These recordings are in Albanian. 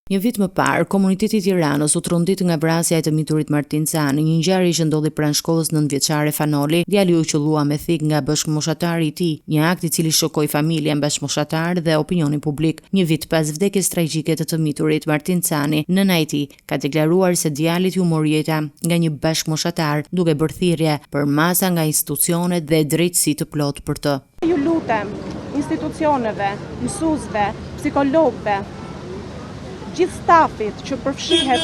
Një vit më parë, komuniteti i Tiranës u trondit nga vrasja e të miturit Martin Cani, një ngjarje që ndodhi pranë shkollës 9-vjeçare Fanoli. Djali u qellua me thik nga bashkëmoshatari i tij, një akt i cili shokoi familjen, bashkëmoshatar dhe opinionin publik. Një vit pas vdekjes tragjike të miturit Martin Cani, nëna e tij ka deklaruar se djalit ju mori jeta nga një bashkëmoshatar, duke bërë thirrje për masa nga institucionet dhe drejtësi të plotë për të. Ju lutem institucioneve, mësuesve, psikologëve, gjithë stafit që përfshihet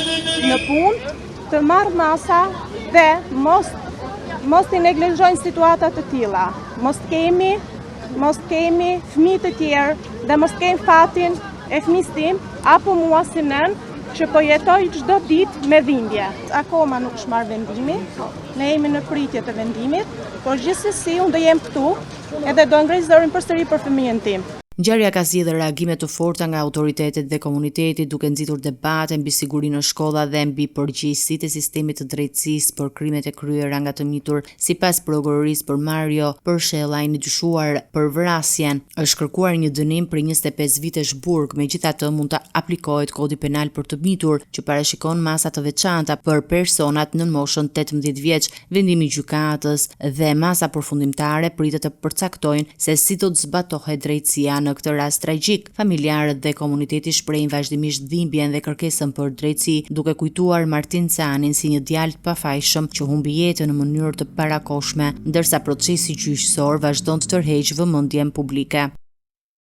në punë të marrë masa dhe mos t'i neglizhojnë situatat të tilla. Mos kemi fëmijë të tjerë dhe mos kemi fatin e fëmisë tim apo mua si nën që po jetoj çdo ditë me dhimbje. Akoma nuk është marrë vendimi, ne jemi në pritje të vendimit, por gjithsesi unë do jem këtu edhe do ngrej zërin përsëri për fëmijën tim. Ngjarja ka zgjedhur reagime të forta nga autoritetet dhe komuniteti, duke nxitur debate mbi sigurinë në shkolla dhe mbi përgjegjësitë e sistemit të drejtësisë për krimet e kryera nga të mitur. Sipas prokurorisë për Mario Përshellaj, i dyshuar për vrasjen, është kërkuar një dënim për 25 vitesh burg. Megjithatë, mund të aplikohet kodi penal për të mitur, që parashikon masa të veçanta për personat nën moshën 18 vjeç. Vendimi i gjykatës dhe masa përfundimtare pritet të përcaktojnë se si do të zbatohet drejtësia në këtë rast tragjik. Familjarët dhe komuniteti shprehin vazhdimisht dhimbjen dhe kërkesën për drejtësi, duke kujtuar Martin Canin si një djalë të pafajshëm që humbi jetën në mënyrë të parakoshme, ndërsa procesi gjyqësor vazhdon të tërheqë vëmendjen publike.